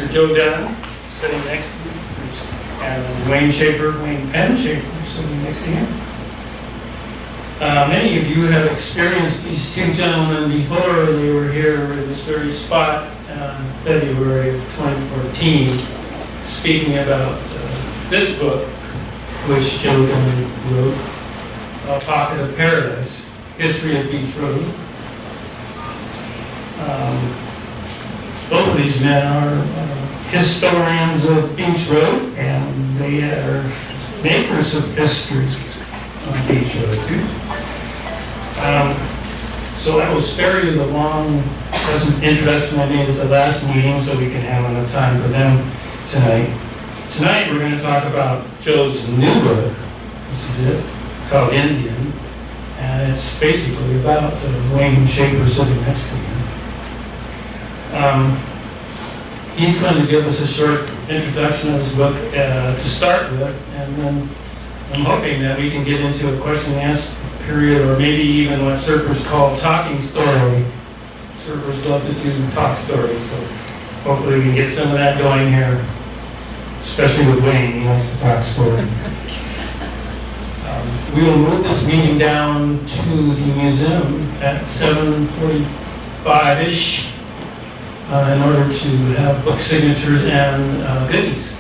Mr. Joe Dunn sitting next to me, and Wayne Penn Schafer sitting next to him. Many of you have experienced these two gentlemen before. They were here in this very spot in February of 2014, speaking about this book, which Joe Dunn wrote, Pocket of Paradise, History of Beach Road. Both of these men are historians of Beach Road, and they are makers of history on Beach Road too. So I will spare you the long introduction I made at the last meeting, so we can have enough time for them tonight. Tonight we're going to talk about Joe's new book. This is it, called Indian, and it's basically about Wayne Schafer sitting next to him. He's going to give us a short introduction of his book to start with, and then I'm hoping that we can get into a question and answer period, or maybe even what surfers call talking story. Surfers love to do talk stories, so hopefully we can get some of that going here, especially with Wayne. He likes to talk story. We will move this meeting down to the museum at 7:45-ish in order to have book signatures and goodies.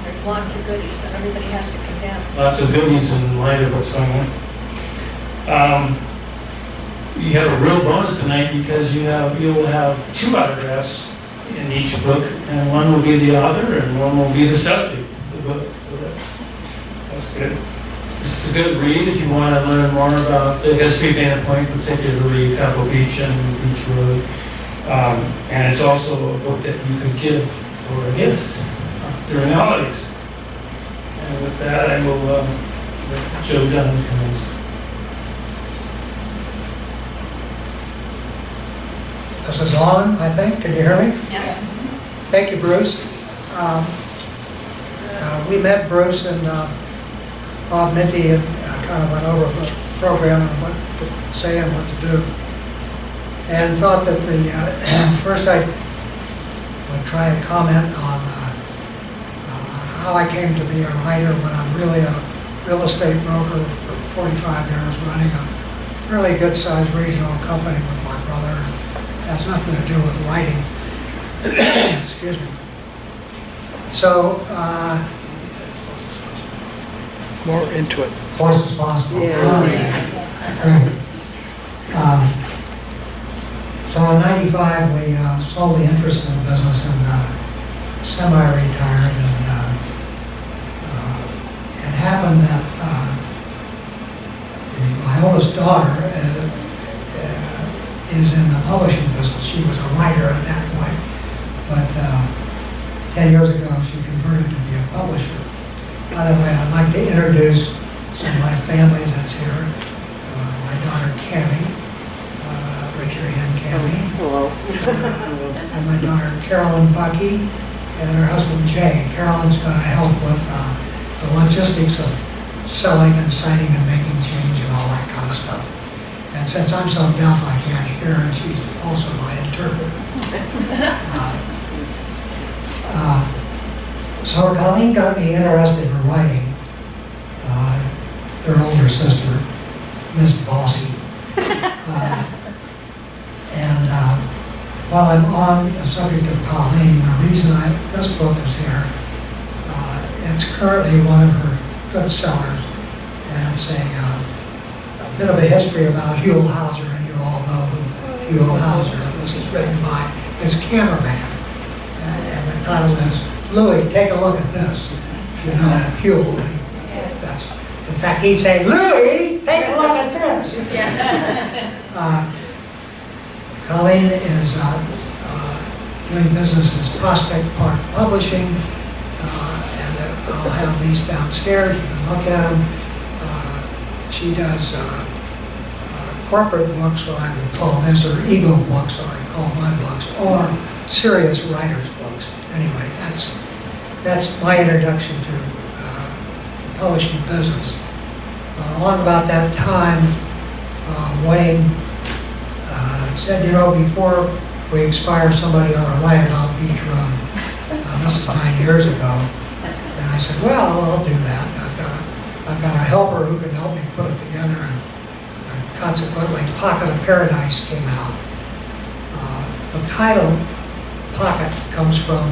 There's lots of goodies, so everybody has to come down. Lots of goodies in light of what's going on. You have a real bonus tonight because you'll have 2 autographs in each book, and one will be the author and one will be the subject of the book. So that's good. This is a good read if you want to learn more about the history of Dana Point, particularly Cabo Beach and Beach Road. And it's also a book that you could give for a gift during the holidays. And with that, I will let Joe Dunn commence. This is on, I think. Can you hear me? Yes. Thank you, Bruce. We met Bruce and Bob Minty and kind of went over the program and what to say and what to do. And thought that first I would try and comment on how I came to be a writer when I'm really a real estate broker for 45 years, running a fairly good-sized regional company with my brother. It has nothing to do with writing. Excuse me. So, more into it. close as possible. So in '95, we sold the interest in the business and semi-retired, and it happened that my oldest daughter is in the publishing business. She was a writer at that point, but 10 years ago she converted to be a publisher. By the way, I'd like to introduce some of my family that's here. My daughter Cammie, raise your hand, Cammie. Hello. And my daughter Carolyn Bucky and her husband Jay. Carolyn's going to help with the logistics of selling and signing and making change and all that kind of stuff. And since I'm so deaf, I can't hear, and she's also my interpreter. So Colleen got me interested in writing. Her older sister, Miss Bossy. And while I'm on the subject of Colleen, the reason this book is here, it's currently one of her good sellers, and it's a bit of a history about Huell Hauser, and you all know who Huell Hauser is. This is written by his cameraman, and the title is, Louis, take a look at this. You know, Huell. In fact, he'd say, Louis, take a look at this. Colleen is doing business as Prospect Park Publishing, and I'll have these downstairs. You can look at them. She does corporate books, what I would call this, or ego books, or I call my books, or serious writers' books. Anyway, that's my introduction to the publishing business. Along about that time, Wayne said, you know, before we expire, somebody ought to write about Beach Road. years ago. And I said, well, I'll do that. I've got a helper who can help me put it together, and consequently, Pocket of Paradise came out. The title, Pocket, comes from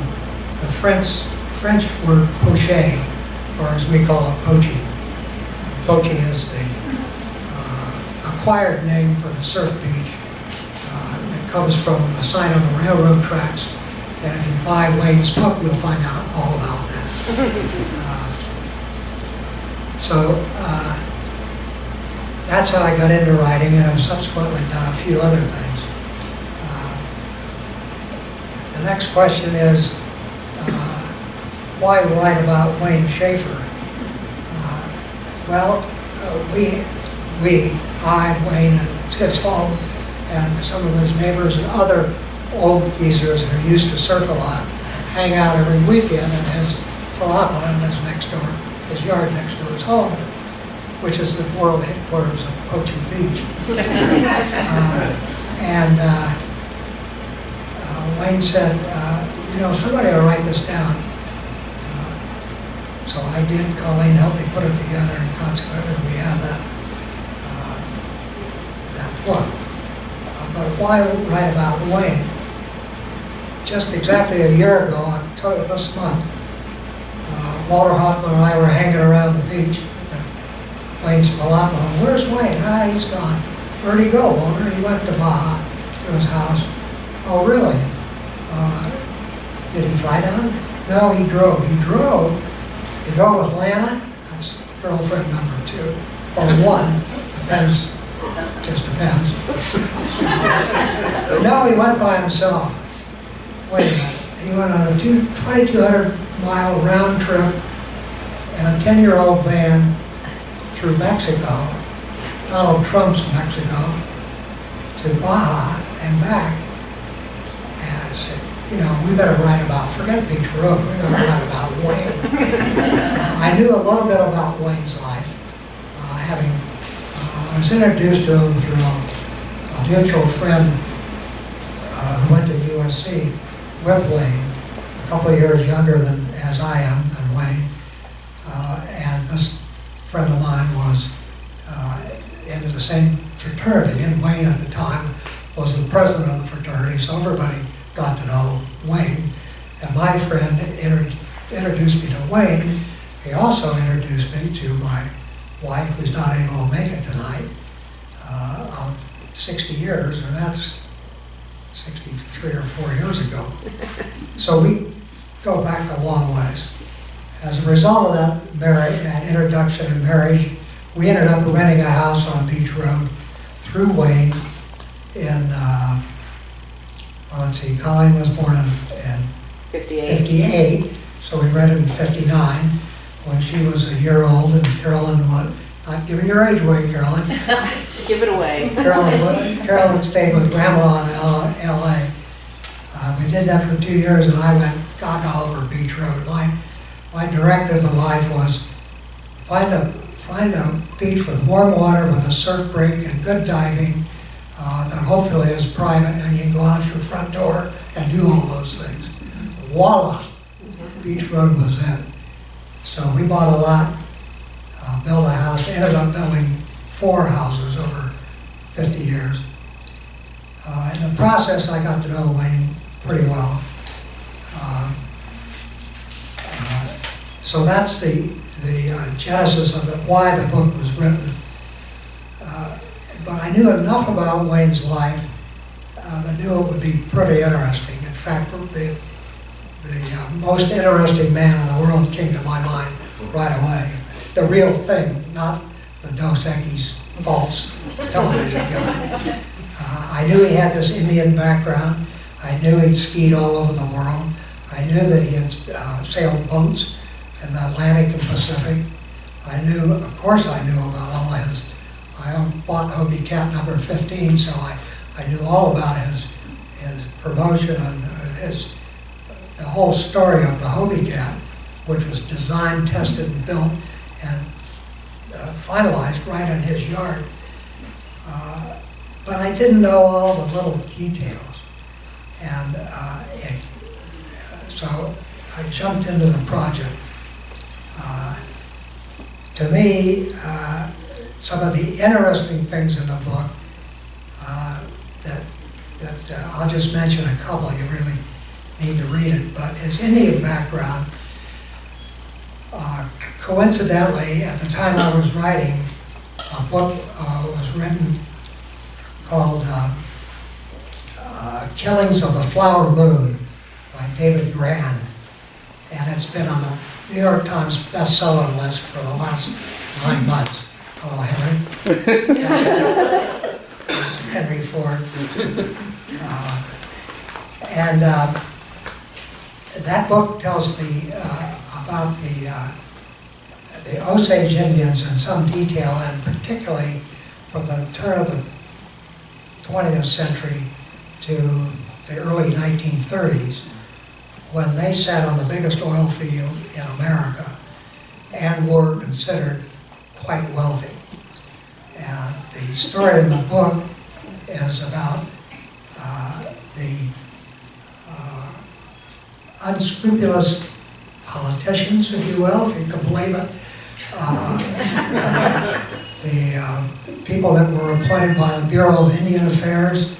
the French word pocher, or as we call it, poaching. Poaching is the acquired name for the surf beach that comes from a sign on the railroad tracks. And if you buy Wayne's book, you'll find out all about that. That's how I got into writing, and I've subsequently done a few other things. The next question is, why write about Wayne Schafer? I, Wayne, and his home, and some of his neighbors and other old geezers that are used to surf a lot, hang out every weekend in his palapa in his yard next door, his home, which is the world headquarters of Poaching Beach. Wayne said, somebody will write this down. So I did. Colleen helped me put it together, and consequently we have that book. But why write about Wayne? Just exactly a year ago, October this month, Walter Hoffman and I were hanging around the beach at Wayne's palapa. Where's Wayne? He's gone. Where'd he go, Walter? He went to Baja, to his house. Oh, really? Did he fly down? No, he drove. He drove with Lana. That's girlfriend number 2, or 1. Depends. Just depends. No, he went by himself. Wait a minute. He went on a 2,200-mile round trip in a 10-year-old van through Mexico, Donald Trump's Mexico, to Baja and back. And I said, we better write about, forget Beach Road, we better write about Wayne. I knew a little bit about Wayne's life, I was introduced to him through a mutual friend who went to USC with Wayne, a couple of years younger as I am than Wayne. And this friend of mine was into the same fraternity, and Wayne at the time was the president of the fraternity, so everybody got to know Wayne. And my friend introduced me to Wayne. He also introduced me to my wife, who's not able to make it tonight, of 60 years, and that's 63 or 4 years ago. So we go back a long ways. As a result of that introduction and marriage, we ended up renting a house on Beach Road through Wayne in, Colleen was born in 58, so we rented in 59 when she was a year old, and Carolyn was, not giving your age away, Carolyn. Give it away. Carolyn stayed with Grandma in L.A. We did that for 2 years, and I went gaga over Beach Road. My directive in life was find a beach with warm water, with a surf break and good diving, that hopefully is private, and you can go out your front door and do all those things. Voila! Beach Road was it. So we bought a lot, built a house, ended up building 4 houses over 50 years. In the process, I got to know Wayne pretty well. So that's the genesis of why the book was written. But I knew enough about Wayne's life that knew it would be pretty interesting. In fact, the most interesting man in the world came to my mind right away. The real thing, not the Dos Equis false television guy. I knew he had this Indian background. I knew he'd skied all over the world. I knew that he had sailed boats in the Atlantic and Pacific. Of course I knew about all his, I bought Hobie Cat number 15, so I knew all about his promotion and the whole story of the Hobie Cat, which was designed, tested, and built, and finalized right in his yard. But I didn't know all the little details. And so I jumped into the project. To me, some of the interesting things in the book that I'll just mention a couple. You really need to read it. But his Indian background, coincidentally, at the time I was writing, a book was written called Killings of the Flower Moon by David Grand. And it's been on the New York Times bestseller list for the last 9 months. Hello, Henry. Henry Ford. And that book tells about the Osage Indians in some detail, and particularly from the turn of the 20th century to the early 1930s, when they sat on the biggest oil field in America and were considered quite wealthy. And the story in the book is about the unscrupulous politicians, if you will, if you can believe it, the people that were appointed by the Bureau of Indian Affairs,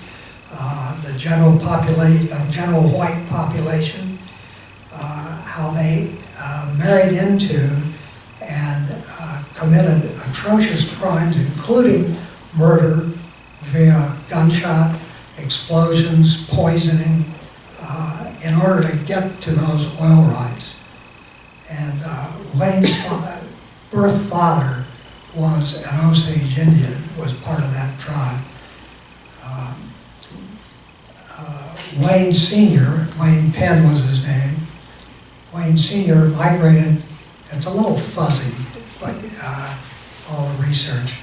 the general population, general white population, how they married into and committed atrocious crimes, including murder via gunshot, explosions, poisoning, in order to get to those oil rights. And Wayne's birth father was an Osage Indian, was part of that tribe. Wayne Sr., Wayne Penn was his name, Wayne Sr. migrated, it's a little fuzzy, but all the research,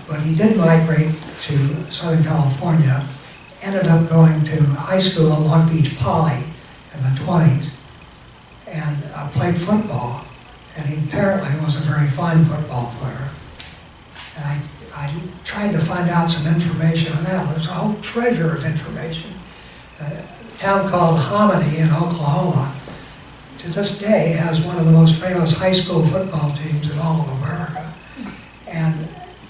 but he did migrate to Southern California, ended up going to high school at Long Beach Poly in the 20s, and played football, and he apparently was a very fine football player. And I tried to find out some information on that. There's a whole treasure of information. A town called Hominy in Oklahoma, to this day, has one of the most famous high school football teams in all of America. And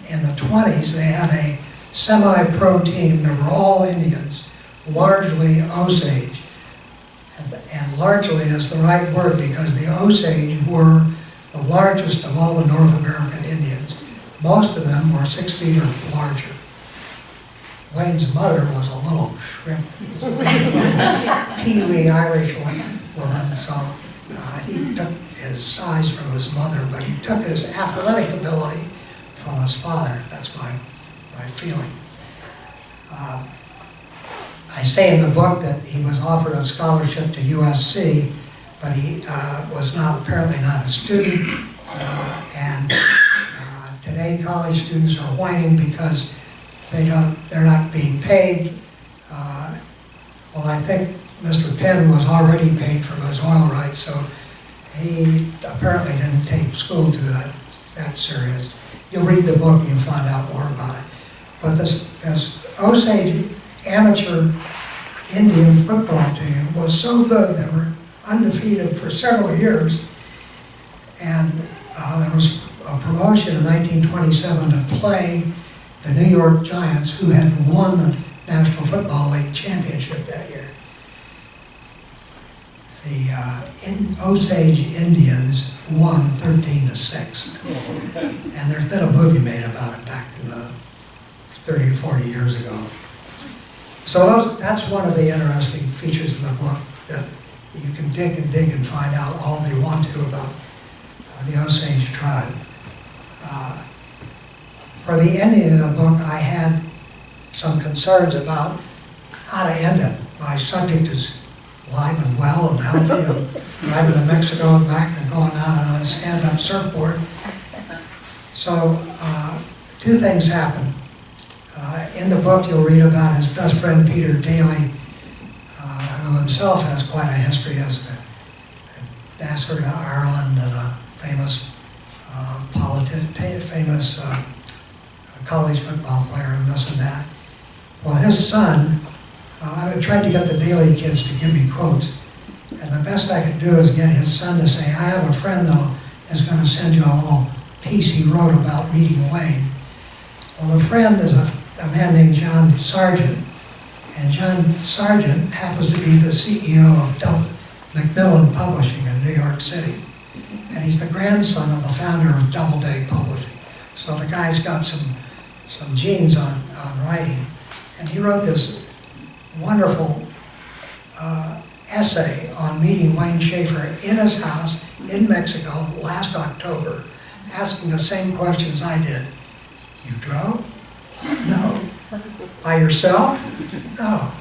in the 20s, they had a semi-pro team that were all Indians, largely Osage. And largely is the right word, because the Osage were the largest of all the North American Indians. Most of them were 6 feet or larger. Wayne's mother was a little shrimp, peewee Irish woman, so he took his size from his mother, but he took his athletic ability from his father. That's my feeling. I say in the book that he was offered a scholarship to USC, but he was apparently not a student, and today college students are whining because they're not being paid. Well, I think Mr. Penn was already paid for his oil rights, so he apparently didn't take school to that serious. You'll read the book and you'll find out more about it. But this Osage amateur Indian football team was so good, they were undefeated for several years, and there was a promotion in 1927 to play the New York Giants, who had won the National Football League championship that year. The Osage Indians won 13-6, and there's been a movie made about it back in the 30 or 40 years ago. So that's one of the interesting features of the book, that you can dig and find out all you want to about the Osage tribe. For the ending of the book, I had some concerns about how to end it. My subject is alive and well and healthy, and driving to Mexico and back and going out on a stand-up surfboard. So 2 things happened. In the book, you'll read about his best friend, Peter Daly, who himself has quite a history as an ambassador to Ireland and a famous college football player and this and that. Well, his son, I tried to get the Daly kids to give me quotes, and the best I could do is get his son to say, I have a friend that is going to send you a little piece he wrote about meeting Wayne. Well, the friend is a man named John Sargent, and John Sargent happens to be the CEO of Macmillan Publishing in New York City. And he's the grandson of the founder of Doubleday Publishing. So the guy's got some genes on writing. And he wrote this wonderful essay on meeting Wayne Schafer in his house in Mexico last October, asking the same questions I did. You drove? No. By yourself? No.